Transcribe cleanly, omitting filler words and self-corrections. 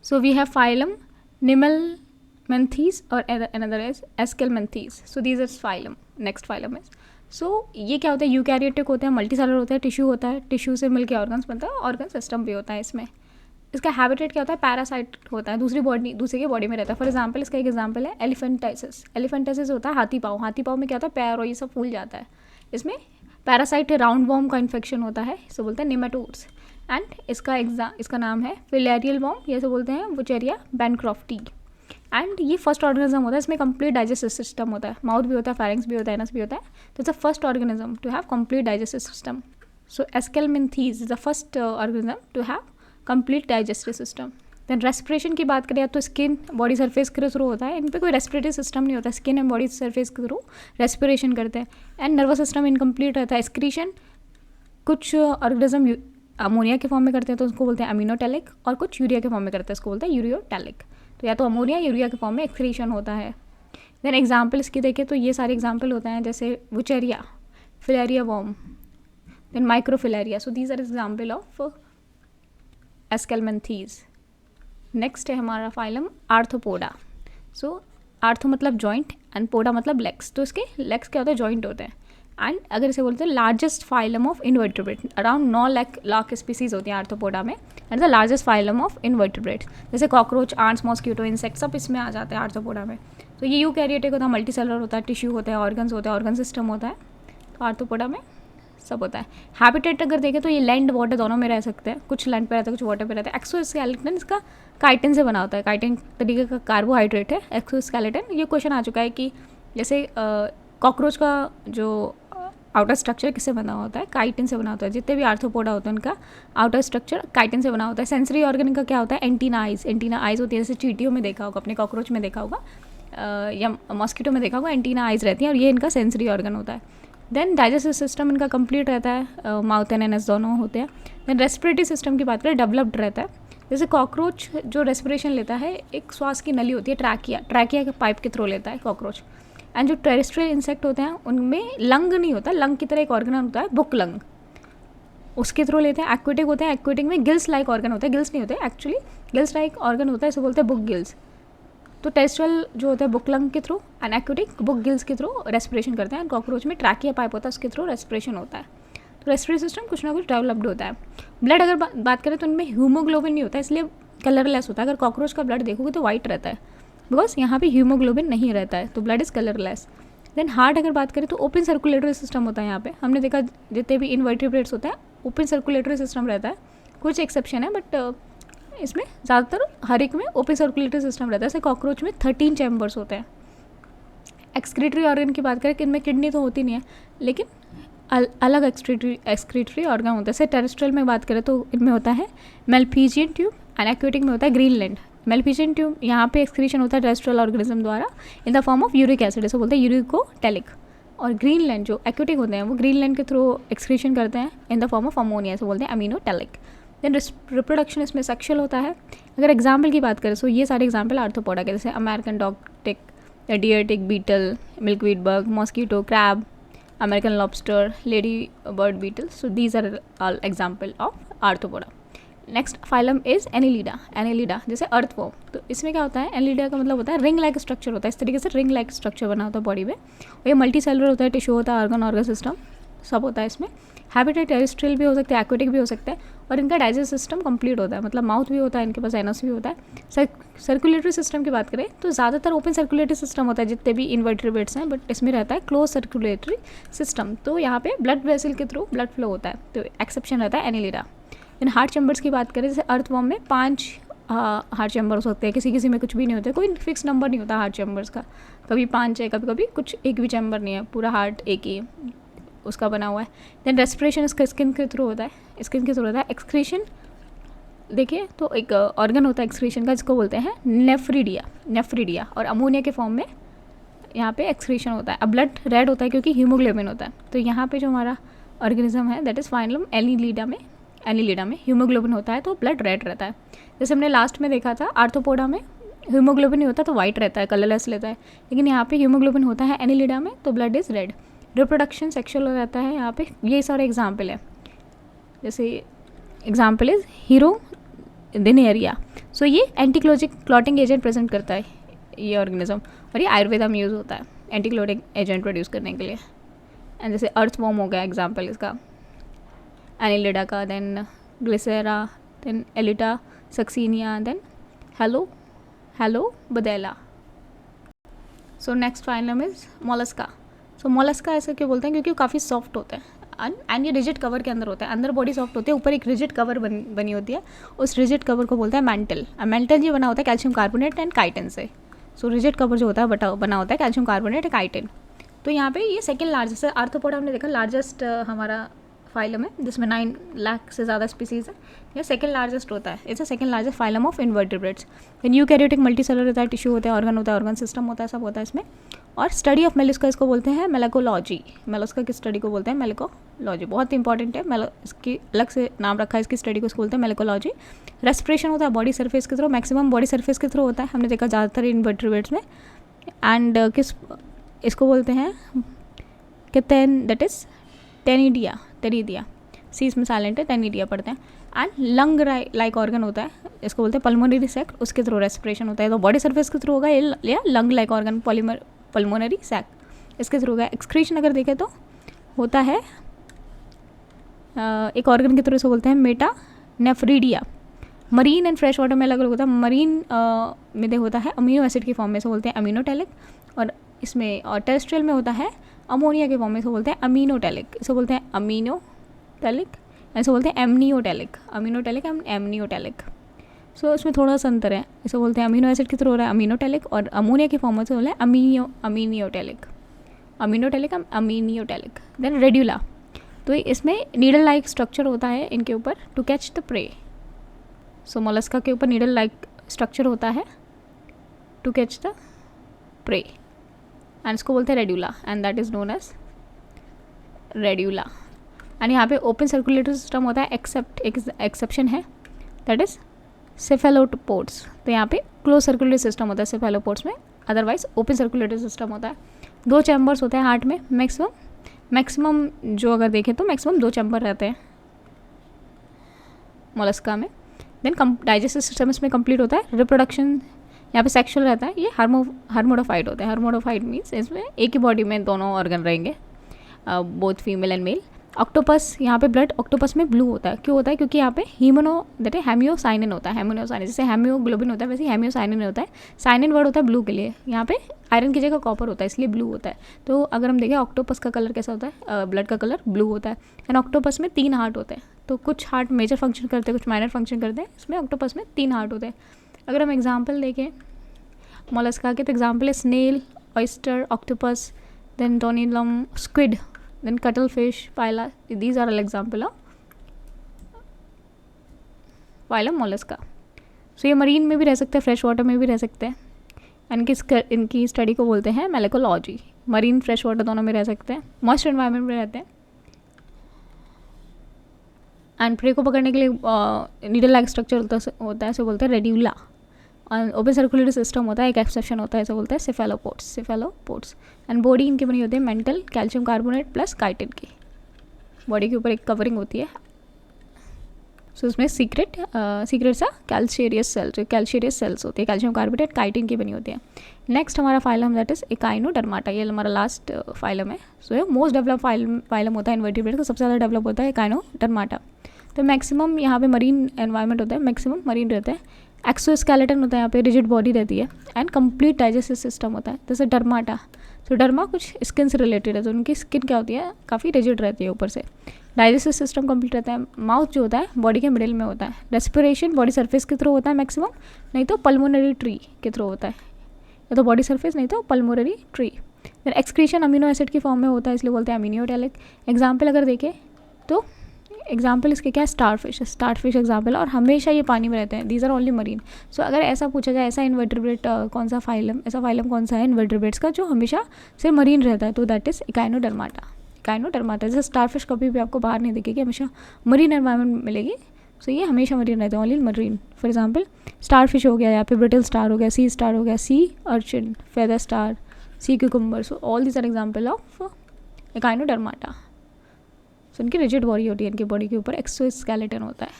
So we have phylum Nemelminthes or another is Aschelminthes. So these are phylum. Next phylum is. So ये क्या होता है, eukaryotic होता है, मल्टीसेलुलर होता है, टिश्यू होता है, टिश्यू से मिलके ऑर्गन्स बनता है, ऑर्गन सिस्टम भी होता है इसमें. इसका हैबिटेट क्या होता है, पैरासाइट होता है, दूसरे की बॉडी में रहता है. फॉर एग्जांपल इसका एक एग्जांपल है एलिफेंटाइसिस. एलिफेंटाइसिस होता है हाथी पाँव में क्या होता है, पैर और ये सब फूल जाता है. इसमें पैरासाइट राउंड वॉर्म का इन्फेक्शन होता है, इसे बोलते हैं निमेटोड्स. एंड इसका नाम है फिलेरियल वॉर्म, ये से बोलते हैं वुचेरिया बैनक्रॉफ्टी. एंड ये फर्स्ट ऑर्गेनिज्म होता है, इसमें कंप्लीट डाइजेस्टिव सिस्टम होता है, माउथ भी होता है, फेरिंक्स भी होता है, एनस भी होता है. तो it's the first organism to have complete digestive system. So aschelminthes is the first organism to have complete digestive system. Then respiration की बात करें तो स्किन बॉडी सरफेस के थ्रू होता है, इन पे कोई रेस्पिरेटरी सिस्टम नहीं होता, स्किन एंड बॉडी सरफेस के थ्रू रेस्पिरेशन करते हैं. एंड नर्वस सिस्टम इनकम्प्लीट रहता है. एक्सक्रीशन कुछ ऑर्गेनिज्म अमोनिया के फॉर्म में करते हैं तो उसको बोलते हैं अमीनोटैलिक, और कुछ यूरिया के फॉर्म में करते हैं उसको बोलते हैं यूरियोटैलिक. तो या तो अमोनिया यूरिया के फॉर्म में एक्सक्रीशन होता है. देन एग्जाम्पल इसकी देखें तो ये सारे एग्जाम्पल होते हैं, जैसे Wuchereria, filaria worm, then microfilaria. So these are example of aschelminthes. Next है हमारा फाइलम आर्थ्रोपोडा. सो आर्थो मतलब जॉइंट एंड पोडा मतलब लेग्स. तो इसके लेग्स क्या होता है, जॉइंट होते हैं. एंड अगर इसे बोलते हैं largest phylum of invertebrate, around 9 lakh species होती हैं आर्थ्रोपोडा में. And the largest phylum of invertebrates, जैसे कॉकरोच, आंट्स, मॉस्किटो, इंसेक्ट सब इसमें आ जाते हैं आर्थ्रोपोडा में. तो ये यूकैरियोटिक होता है, मल्टीसेलुलर होता है, टिश्यू होता है, ऑर्गन्स होता है, ऑर्गन सिस्टम होता है. तो आर्थ्रोपोडा में सब होता है. हैबिटेट अगर देखें तो ये लैंड वाटर दोनों में रह सकते हैं, कुछ लैंड पे रहता है, कुछ वाटर पे रहता है. एक्सोस्केलेटन इसका काइटिन से बना होता है, काइटिन तरीके का कार्बोहाइड्रेट है एक्सोस्केलेटन. ये क्वेश्चन आ चुका है कि जैसे कॉकरोच का जो आउटर स्ट्रक्चर किससे बना होता है, काइटिन से बना होता है. जितने भी आर्थ्रोपोडा होते हैं उनका आउटर स्ट्रक्चर काइटिन से बना होता है. सेंसरी ऑर्गन का क्या होता है, एंटीना आइज होती है, जैसे चींटियों में देखा होगा, अपने कॉकरोच में देखा होगा या मॉस्किटो में देखा होगा, एंटीना आइज रहती हैं और ये इनका सेंसरी ऑर्गन होता है. देन डाइजेस्टिव सिस्टम इनका कंप्लीट रहता है, माउथ एंड एनस दोनों होते हैं. देन रेस्पिरेटरी सिस्टम की बात करें, डेवलप्ड रहता है. जैसे कॉकरोच जो रेस्पिरेशन लेता है, एक श्वास की नली होती है ट्रैकिया के पाइप के थ्रू लेता है कॉकरोच. एंड जो टेरेस्ट्रियल इंसेक्ट होते हैं उनमें लंग नहीं होता, लंग की तरह एक ऑर्गन होता है बुक लंग, उसके थ्रू लेते हैं. एक्वेटिक होते हैं, एक्वेटिक में गिल्स लाइक ऑर्गन होता है, गिल्स नहीं होते एक्चुअली, गिल्स लाइक ऑर्गन होता है, इसे बोलते हैं बुक गिल्स. तो टेरेस्ट्रियल जो होता है बुक लंग के through and aquatic book gills के थ्रू रेस्पिरेशन करते हैं. एंड कॉकरोच में ट्रैकिया पाइप होता है, उसके थ्रू रेस्पिरेशन होता है. तो रेस्पिरेटरी सिस्टम कुछ ना कुछ डेवलप्ड होता है. ब्लड अगर बात करें तो उनमें हीमोग्लोबिन नहीं होता, इसलिए कलरलेस होता है. अगर कॉकरोच का ब्लड देखोगे तो वाइट रहता है, बिकॉज यहाँ पे हीमोग्लोबिन नहीं रहता है, तो blood is colourless. Then heart अगर बात करें तो ओपन सर्कुलेटरी सिस्टम होता है. यहाँ पे हमने देखा जितने भी इनवर्टिब्रेट्स होते हैं ओपन सर्कुलेटरी सिस्टम रहता है, कुछ एक्सेप्शन है बट इसमें ज़्यादातर हर एक में ओपन सर्कुलेटरी सिस्टम रहता है. जैसे कॉकरोच में 13 चैम्बर्स होते हैं. एक्सक्रीटरी ऑर्गन की बात करें कि इनमें किडनी तो होती नहीं है, लेकिन अलग एक्सक्रीटरी ऑर्गन होता है. जैसे टेरेस्ट्रियल में बात करें तो इनमें होता है मेल्फिजियन ट्यूब एंड एक्वेटिक में होता है ग्रीनलैंड. मेल्फिजियन ट्यूब यहाँ पे एक्सक्रीशन होता है टेरेस्ट्रियल ऑर्गेनिज्म द्वारा in the form of uric acid, इसे बोलते हैं यूरिकोटैलिक. और ग्रीनलैंड जो एक्वेटिक होते हैं वो ग्रीनलैंड के थ्रू एक्सक्रीशन करते हैं in the form of ammonia, इसे बोलते हैं अमीनोटैलिक. देन रिप्रोडक्शन इसमें सेक्शुअल होता है. अगर एग्जाम्पल की बात करें तो ये सारे एग्जाम्पल आर्थ्रोपोडा के, जैसे American dog tick, deer tick beetle, milkweed bug, mosquito, crab, American lobster, ladybird beetle. So these are all example of arthropoda. Next phylum is annelida, जैसे अर्थवॉर्म. तो इसमें क्या होता है, एनिलिडा का मतलब होता है रिंग लाइक स्ट्रक्चर होता है, इस तरीके से रिंग लाइक स्ट्रक्चर बना होता है बॉडी में. और ये मल्टी सेलुलर होता है, टिश्यू होता है, ऑर्गन सिस्टम सब होता है इसमें. हैबिटेट टेरेस्ट्रियल भी हो सकते हैं, एक्वेटिक भी हो सकता है. और इनका डाइजेस्ट सिस्टम कंप्लीट होता है, मतलब माउथ भी होता है, इनके पास एनस भी होता है. सर्कुलेटरी सिस्टम की बात करें तो ज़्यादातर ओपन सर्कुलेटरी सिस्टम होता है जितने भी इनवर्टिब्रेट्स हैं, बट इसमें रहता है क्लोज सर्कुलेटरी सिस्टम. तो यहाँ पे ब्लड वेसल के थ्रू ब्लड फ्लो होता है, तो एक्सेप्शन रहता है एनिलिडा. इन हार्ट चैम्बर्स की बात करें, जैसे अर्थवॉर्म में 5 हार्ट चैम्बर्स होते हैं, किसी में कुछ भी नहीं होते, कोई फिक्स नंबर नहीं होता हार्ट चैम्बर्स का, कभी 5 है, कभी कुछ एक भी चैम्बर नहीं है, पूरा हार्ट एक ही उसका बना हुआ है. देन रेस्पिरेशन इसका स्किन के थ्रू होता है, एक्सक्रीशन देखिए तो एक ऑर्गन होता है एक्सक्रीशन का, जिसको बोलते हैं नेफ्रिडिया, और अमोनिया के फॉर्म में यहाँ पे एक्सक्रीशन होता है. अब ब्लड रेड होता है क्योंकि हीमोग्लोबिन होता है. तो यहाँ पे जो हमारा ऑर्गेनिज्म है दैट इज़ फाइलम एनिलिडा में हीमोग्लोबिन होता है तो ब्लड रेड रहता है. जैसे हमने लास्ट में देखा था आर्थ्रोपोडा में हीमोग्लोबिन नहीं होता तो वाइट रहता है, कलरलेस लेता है, लेकिन यहाँ पे हीमोग्लोबिन होता है एनिलिडा में तो blood is red. Reproduction sexual हो रहता है यहाँ पे. ये सारे एग्जाम्पल है, जैसे एग्जाम्पल इज हीरोदिनेरिया. सो ये एंटी क्लॉटिंग एजेंट प्रेजेंट करता है ये ऑर्गेनिज्म, और ये आयुर्वेदा में यूज़ होता है एंटी क्लॉटिंग एजेंट प्रोड्यूस करने के लिए। एंड जैसे अर्थवॉर्म हो गया एग्जाम्पल इसका, एनिलिडा का, देन ग्लिसेरा, देन एलिटा सक्सीनिया, देन हेलो बदेला। So next phylum is mollusca. So mollusca ऐसे क्यों बोलते हैं, क्योंकि वो काफ़ी सॉफ्ट होता है एंड ये रिजिड कवर के अंदर होता है। अंदर बॉडी सॉफ्ट होती है, ऊपर एक रिजिड कवर बनी होती है, उस रिजिड कवर को बोलते हैं मेंटल। मेंटल ये बना होता है कैल्शियम कार्बोनेट एंड काइटिन से। सो रिजिड कवर जो होता है बना होता है कैल्शियम कार्बोनेट एंड काइटिन। तो यहाँ पे ये सेकेंड लार्जेस्ट है। आर्थ्रोपोडा हमने देखा लार्जेस्ट हमारा फाइलम है जिसमें 9 लाख से ज़्यादा स्पीसीज़ है, यह सेकंड लार्जेस्ट होता है। It's a second largest phylum of invertebrates. Then eukaryotic multicellular होता है, टिश्यू होता है, ऑर्गन सिस्टम होता है, सब होता है इसमें। और स्टडी ऑफ मेलिस्का इसको बोलते हैं मेलेकोलॉजी। मेलिस्का की स्टडी को बोलते हैं मेलेकोलॉजी, बहुत इंपॉर्टेंट है। इसकी अलग से नाम रखा है इसकी स्टडी को, इसको बोलते हैं मेलेकोलॉजी। रेस्पिरेशन होता है बॉडी सरफेस के थ्रू, मैक्सिमम बॉडी सरफेस के थ्रू होता है, हमने देखा ज़्यादातर इन्वर्टिब्रेट्स में। एंड इसको बोलते हैं दैट इज़ टेनिडिया। सी इसमें साइलेंट है, टेनिडिया पढ़ते हैं। एंड लंग लाइक ऑर्गन होता है, इसको बोलते हैं पल्मोनरी सैक, उसके थ्रू रेस्पिरेशन होता है। तो बॉडी सरफेस के थ्रू होगा या lung like organ pulmonary sac, इसके थ्रू होगा। एक्सक्रीशन अगर देखें तो होता है एक ऑर्गन के थ्रू, इसको बोलते हैं metanephridia. Marine and fresh water में अलग अलग होता है। मरीन में होता है अमीनो एसिड की फॉर्म में, इसे बोलते हैं अमीनोटैलिक, और इसमें और टेरेस्ट्रियल में होता है अमोनिया के फॉर्म में, इसे बोलते हैं अमीनोटैलिक। इसे बोलते हैं अमीनोटैलिक, ऐसे बोलते हैं एमनियोटैलिक एंड एमनियोटैलिक। सो इसमें थोड़ा सा अंतर है, इसे बोलते हैं अमीनो एसिड के थ्रू हो रहा है अमीनोटैलिक, और अमोनिया की फॉर्म से बोला है अमीनियोटैलिक। देन रेड्यूला, तो इसमें नीडल लाइक स्ट्रक्चर होता है इनके ऊपर to catch the prey. So mollusca के ऊपर नीडल लाइक स्ट्रक्चर होता है to catch the prey, and इसको बोलते हैं radula, and that is known as radula. And यहाँ पे ओपन सर्कुलेटरी सिस्टम होता है, एक्सेप्ट एक एक्सेप्शन है, दैट इज सेफेलोपोड्स। तो यहाँ पे क्लोज सर्कुलेटरी सिस्टम होता है सेफेलोपोड्स में, अदरवाइज ओपन सर्कुलेटरी सिस्टम होता है। 2 चैम्बर्स होते हैं हार्ट में मैक्सिमम जो अगर देखें तो मैक्सिमम 2 चैम्बर रहते हैं मोलस्का में। देन डाइजेस्टिव सिस्टम इसमें कंप्लीट होता है। रिप्रोडक्शन यहाँ पे सेक्शुअल रहता है, ये हार्मोडोफाइड होते हैं। हार्मोडोफाइड मीन्स इसमें एक ही बॉडी में दोनों ऑर्गन रहेंगे, both female and male. Octopus, यहाँ पे ब्लड ऑक्टोपस में ब्लू होता है, क्यों होता है, क्योंकि यहाँ पे हेमियोसाइनिन होता है। हेमियोसाइनिन जैसे हेमियोग्लोबिन होता है वैसे हेमियोसाइनिन होता है। साइनिन वर्ड होता है ब्लू के लिए, यहाँ पे आयरन की जगह कॉपर होता है इसलिए ब्लू होता है। तो अगर हम देखें ऑक्टोपस का कलर कैसा होता है, ब्लड का कलर ब्लू होता है। एंड ऑक्टोपस में 3 हार्ट होते हैं, तो कुछ हार्ट मेजर फंक्शन करते हैं, कुछ माइनर फंक्शन करते हैं। इसमें ऑक्टोपस में 3 हार्ट होते हैं। अगर हम एग्जाम्पल देखें मोलस्का के, तो एग्जाम्पल है स्नेल, ऑयस्टर, ऑक्टोपस, देन डोनिलम, squid, then cuttlefish, phyla, these are all example of phylum mollusca. So ये मरीन में भी रह सकते हैं, फ्रेश वाटर में भी रह सकते हैं। इनकी स्टडी को बोलते हैं मेलेकोलॉजी। मरीन फ्रेश वाटर दोनों में रह सकते हैं, मॉइस्ट एनवायरनमेंट में रहते हैं। एंड प्रे को पकड़ने के लिए नीडल लाइक स्ट्रक्चर होता है, इसे बोलते हैं रेड्यूला। ओपन सर्कुलेटरी सिस्टम होता है, एक एक्सेप्शन होता है, इसे बोलते हैं सेफेलोपोड्स। एंड बॉडी इनकी बनी होती है mental, calcium carbonate plus chitin की। बॉडी के ऊपर एक कवरिंग होती है। सो इसमें सीक्रेट सा कैल्शियस सेल्स होती है, कैल्शियम कार्बोनेट काइटिन की बनी होती है। नेक्स्ट हमारा फाइलम दैट इज एकाइनोडर्माटा, ये हमारा लास्ट फाइलम है। सो ये मोस्ट डेवलप फाइलम होता है इन्वर्टिब्रेट का, सबसे ज़्यादा डेवलप होता है एकाइनोडर्माटा। तो मैक्सिमम यहाँ पे मरीन एनवायरनमेंट होता है, मैक्सिमम मरीन रहता है। एक्सोस्केलेटन होता है, यहाँ पे रिजिड बॉडी रहती है। एंड कंप्लीट डाइजेस्टिव सिस्टम होता है, जैसे डर्माटा। तो डर्मा कुछ स्किन से रिलेटेड है, तो उनकी स्किन क्या होती है, काफ़ी रिजिड रहती है ऊपर से। डाइजेस्टिव सिस्टम कंप्लीट रहता है। माउथ जो होता है बॉडी के मिडिल में होता है। रेस्पिरेशन बॉडी सरफेस के थ्रू होता है मैक्सिमम, नहीं तो पल्मोनरी ट्री के थ्रू होता है, या तो बॉडी सरफेस नहीं तो पल्मोनरी ट्री। फिर एक्सक्रीशन अमीनो एसिड की फॉर्म में होता है, इसलिए बोलते हैं अमीनियोटैलिक। एग्जाम्पल अगर देखें तो एग्जाम्पल इसके क्या है, स्टारफिश एग्जाम्पल, और हमेशा ये पानी में रहते हैं। These are only marine. So अगर ऐसा पूछा जाए, ऐसा इन्वर्टिब्रेट कौन सा फाइलम कौन सा है इन्वर्टिब्रेट्स का जो हमेशा सिर्फ मरीन रहता है, तो दैट इज एकाइनोडर्माटा। जैसे स्टारफिश कभी भी आपको बाहर नहीं दिखेगी, हमेशा मरीन एनवायरनमेंट मिलेगी। सो ये हमेशा मरीन रहते हैं, only marine. For example starfish हो गया, यहाँ पे ब्रिटल स्टार हो गया, सी स्टार हो गया, sea urchin, feather star, sea cucumber. So all these are example of echinodermata. So इनकी रिजिड बॉडी होती है, इनकी बॉडी के ऊपर एक्सोस्केलेटन होता है।